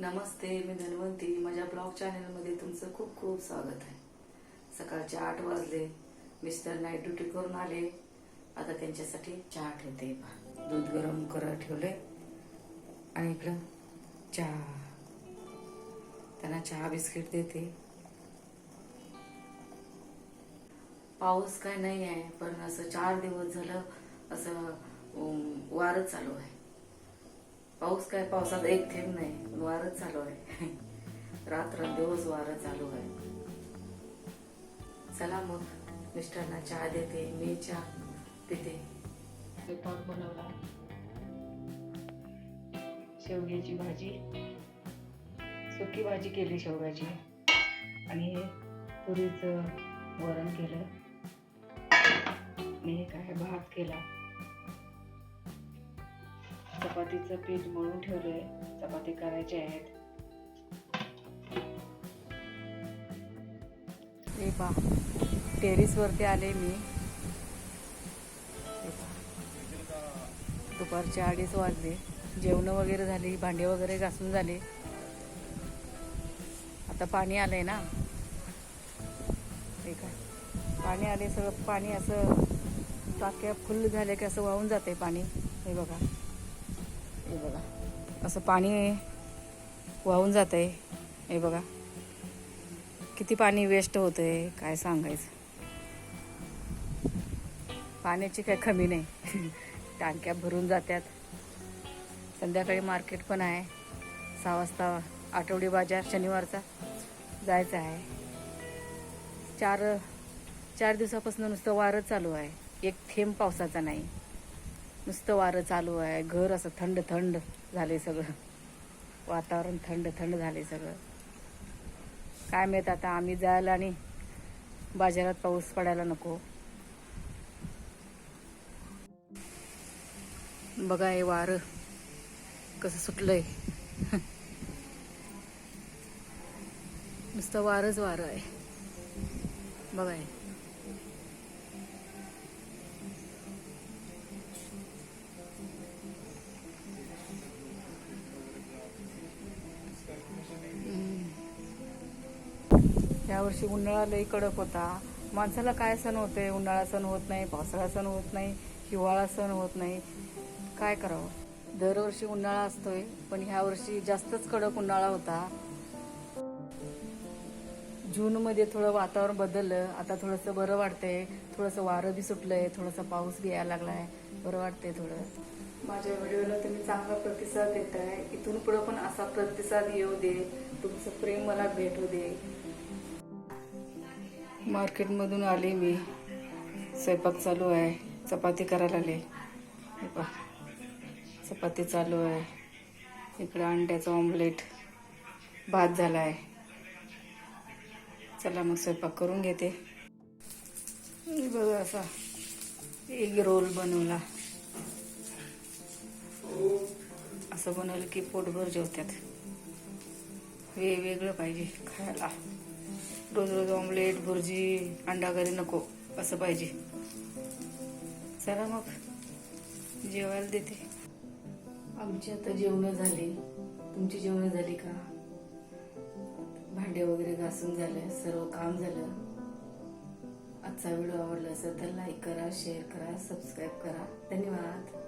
नमस्ते, मी धन्वंती. माझ्या ब्लॉग चॅनलमध्ये तुमचं खूप खूप स्वागत आहे. सकाळचे 8 वाजले. मिस्टर नाईट ड्युटी करून आले. आता त्यांच्यासाठी चहा ठेवते. दूध गरम करत ठेवले आणि इकडं चहा, त्यांना चहा बिस्किट देते. पाऊस काय नाही आहे, पण असं 4 दिवस झालं असं वारच चालू आहे. पाऊस काय, पावसात एक थेंब नाही, पण वारच चालू आहे. रात्र दिवस वारं चालू आहे. चला मग मिस्टरना चहा देते, मी चहा पिते. स्वयंपाक बनवला, शेवग्याची भाजी, सुकी भाजी केली शेवग्याची, आणि तुरीचं वरण केलं, आणि काय भात केला. चपातीचं पीठ मळून ठेवलंय, चपाती करायचे आहेत. हे पहा, टेरेस वरती आले मी. दुपारचे 2:30 वाजले. जेवण वगैरे झाली, भांडे वगैरे घासून झाले. आता पाणी आलंय ना, हे काय पाणी आले, सगळं पाणी असं टाक्या फुल झाले की असं वाहून जाते पाणी. हे बघा, हे बघा, असं पाणी वाहून जात आहे. हे बघा किती पाणी वेस्ट होतंय, काय सांगायचं. पाण्याची काही कमी नाही. टाक्या भरून जातात. संध्याकाळी मार्केट पण आहे. 6 वाजता आठवडी बाजार शनिवारचा जायचं आहे. चार दिवसापासून नुसतं वारं चालू आहे. एक थेंब पावसाचा नाही, नुसतं वारं चालू आहे. घर असं थंड थंड झाले, सगळं वातावरण थंड थंड झाले सगळं. काय माहीत आता आम्ही जायला आणि बाजारात पाऊस पडायला नको. बघा हे वारं कसं सुटलंय. नुसतं वारंच वारं आहे. बघा हे. यावर्षी उन्हाळा लई कडक होता. माणसाला काय सण होते? उन्हाळा सण होत नाही, पावसाळा सण होत नाही, हिवाळा सण होत नाही. काय करावं? दरवर्षी उन्हाळा असतोय, पण ह्या वर्षी जास्तच कडक उन्हाळा होता. जूनमध्ये थोडं वातावरण बदललं, आता थोडंसं बरं वाटतंय. थोडंसं वारं बी सुटलंय, थोडासा पाऊस बी यायला लागलाय, बरं वाटतंय थोडं. माझ्या व्हिडिओला तुम्ही चांगला प्रतिसाद देताय. इथून पुढं पण असा प्रतिसाद येऊ दे. तुमचं प्रेम मला भेटू दे. मार्केटमधून आले मी. स्वयंपाक चालू आहे. चपाती करायला आले. चपाती चालू आहे. इकडं अंड्याचं ऑमलेट, भात झाला आहे. चला मग स्वयंपाक करून घेते. बघा असा एग रोल बनवला. असं बनवलं की पोटभर जेवतात. वेगवेगळं पाहिजे खायला. रोज रोज ऑमलेट, भुर्जी, अंडा घरी नको, असं पाहिजे. चला मग जेवायला देते. आमची आता जेवणं झाली. तुमची जेवणं झाली का? भांडे वगैरे घासून झाले, सर्व काम झालं. आजचा व्हिडिओ आवडला असेल तर लाईक करा, शेअर करा, सबस्क्राईब करा. धन्यवाद.